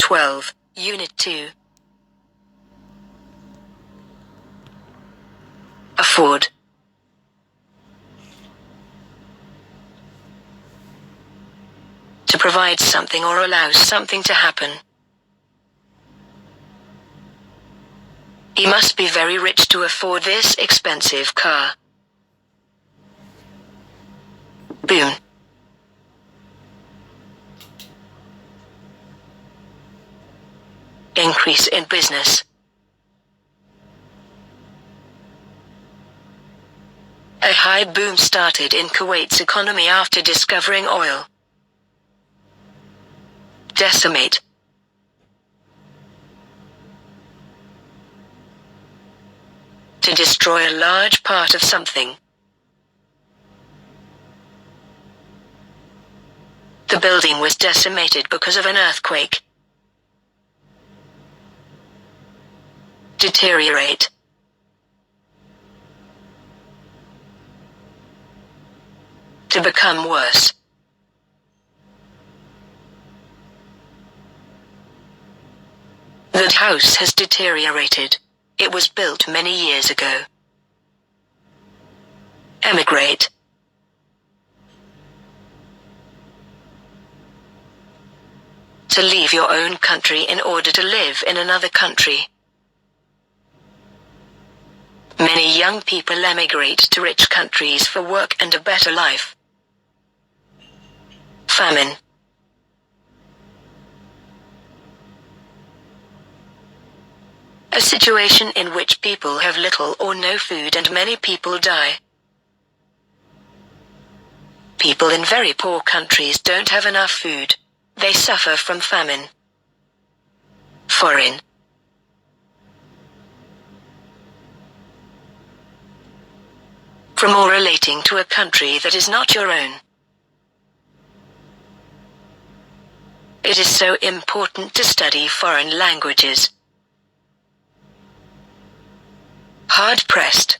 12, Unit 2. Afford. To provide something or allow something to happen. He must be very rich to afford this expensive car. Boom. Increase in business. A high boom started in Kuwait's economy after discovering oil. Decimate. To destroy a large part of something. The building was decimated because of an earthquake. Deteriorate. To become worse. That house has deteriorated. It was built many years ago. Emigrate. To leave your own country in order to live in another country. Many young people emigrate to rich countries for work and a better life. Famine. A situation in which people have little or no food and many people die. People in very poor countries don't have enough food. They suffer from famine. Foreign. From or relating to a country that is not your own. It is so important to study foreign languages. Hard-pressed.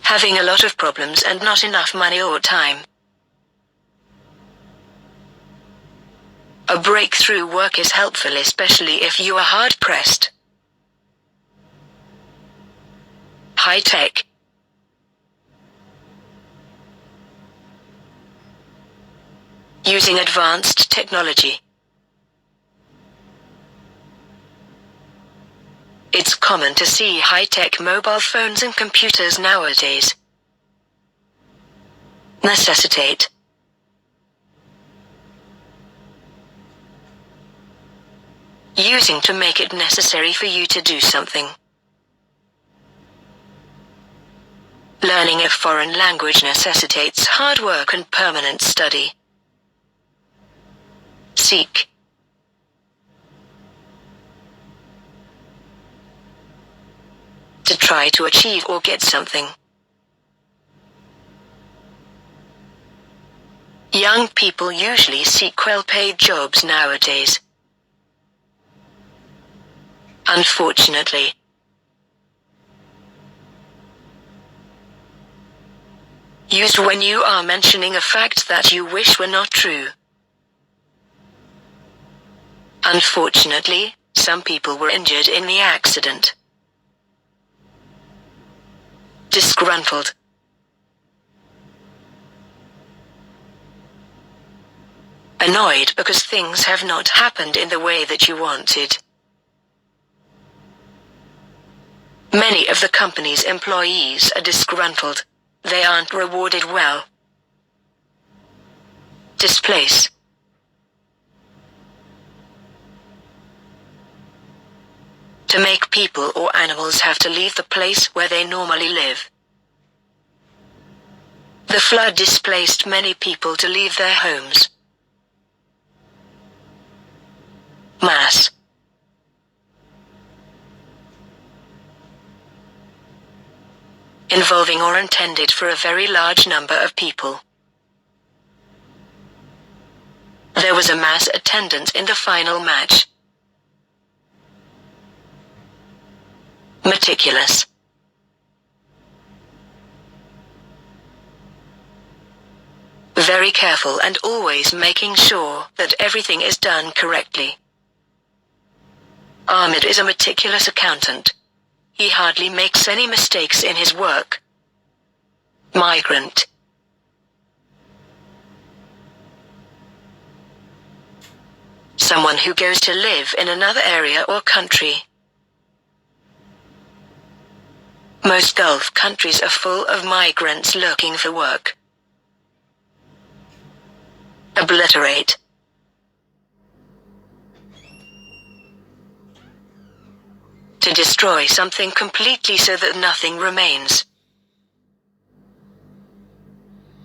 Having a lot of problems and not enough money or time. A breakthrough work is helpful, especially if you are hard-pressed. High-tech. Using advanced technology. It's common to see high-tech mobile phones and computers nowadays. Necessitate. Using to make it necessary for you to do something. Learning a foreign language necessitates hard work and permanent study. Seek. To try to achieve or get something. Young people usually seek well-paid jobs nowadays. Unfortunately. Used when you are mentioning a fact that you wish were not true. Unfortunately, some people were injured in the accident. Disgruntled. Annoyed because things have not happened in the way that you wanted. Many of the company's employees are disgruntled. They aren't rewarded well. Displace. To make people or animals have to leave the place where they normally live. The flood displaced many people to leave their homes. Mass. Involving or intended for a very large number of people. There was a mass attendance in the final match. Meticulous. Very careful and always making sure that everything is done correctly. Ahmed is a meticulous accountant. He hardly makes any mistakes in his work. Migrant. Someone who goes to live in another area or country. Most Gulf countries are full of migrants looking for work. Obliterate. To destroy something completely so that nothing remains.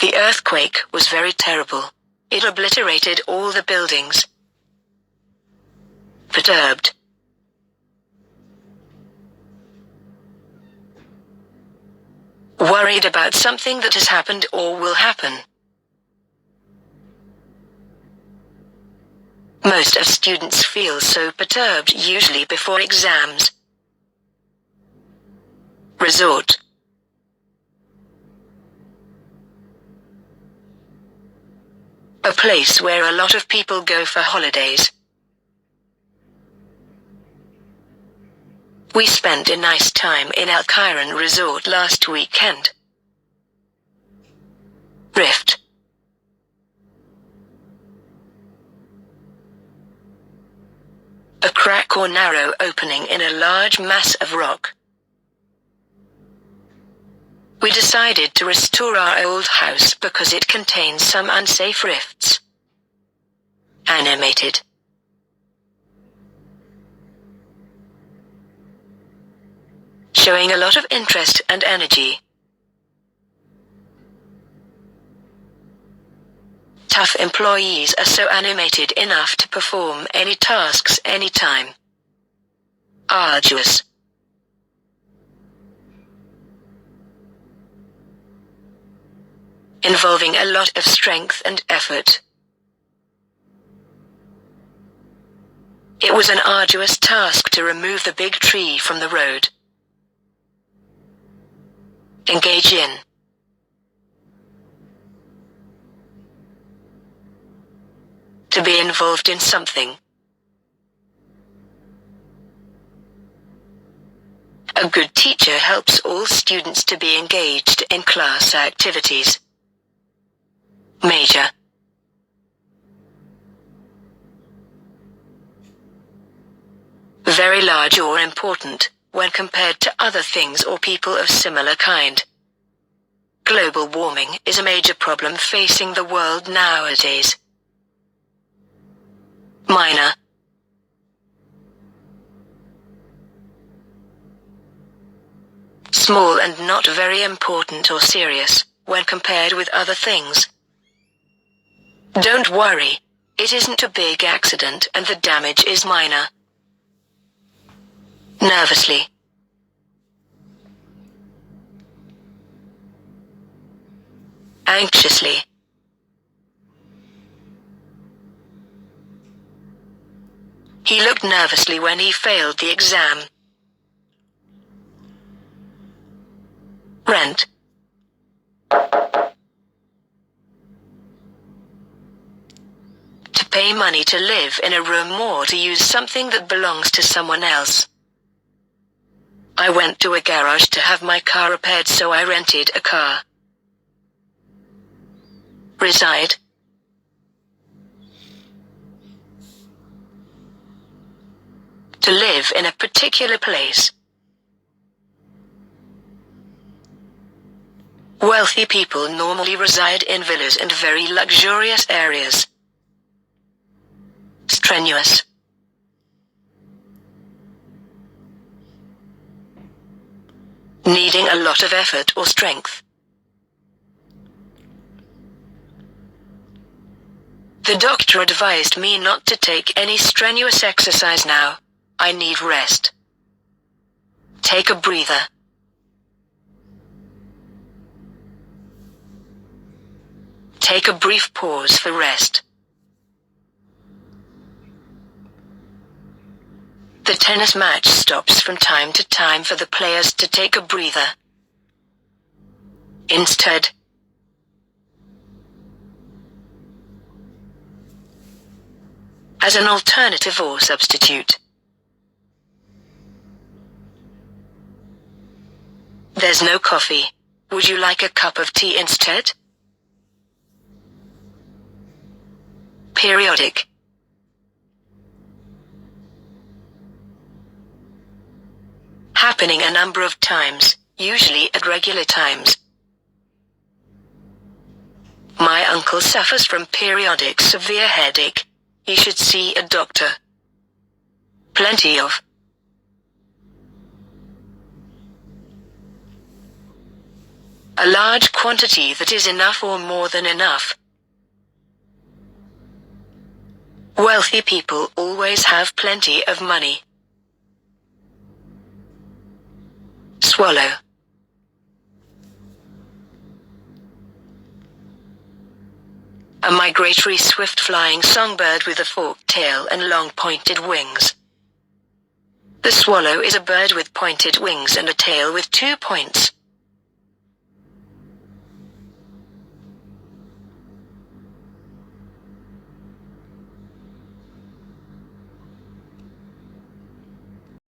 The earthquake was very terrible. It obliterated all the buildings. Perturbed. Worried about something that has happened or will happen. Most of students feel so perturbed usually before exams. Resort. A place where a lot of people go for holidays. We spent a nice time in Al Khairan Resort last weekend. Rift. A crack or narrow opening in a large mass of rock. We decided to restore our old house because it contains some unsafe rifts. Animated. Showing a lot of interest and energy. Tough employees are so animated enough to perform any tasks anytime. Arduous. Involving a lot of strength and effort. It was an arduous task to remove the big tree from the road. Engage in. To be involved in something. A good teacher helps all students to be engaged in class activities. Major. Very large or important, when compared to other things or people of similar kind. Global warming is a major problem facing the world nowadays. Minor. Small and not very important or serious, when compared with other things. Don't worry, it isn't a big accident and the damage is minor. Nervously. Anxiously. He looked nervously when he failed the exam. Rent. To pay money to live in a room or to use something that belongs to someone else. I went to a garage to have my car repaired, so I rented a car. Reside. To live in a particular place. Wealthy people normally reside in villas and very luxurious areas. Strenuous. Needing a lot of effort or strength. The doctor advised me not to take any strenuous exercise now. I need rest. Take a breather. Take a brief pause for rest. The tennis match stops from time to time for the players to take a breather. Instead, as an alternative or substitute. There's no coffee. Would you like a cup of tea instead? Periodic. Happening a number of times, usually at regular times. My uncle suffers from periodic severe headache. He should see a doctor. Plenty of. A large quantity that is enough or more than enough. Wealthy people always have plenty of money. Swallow. A migratory swift-flying songbird with a forked tail and long pointed wings. The swallow is a bird with pointed wings and a tail with 2 points.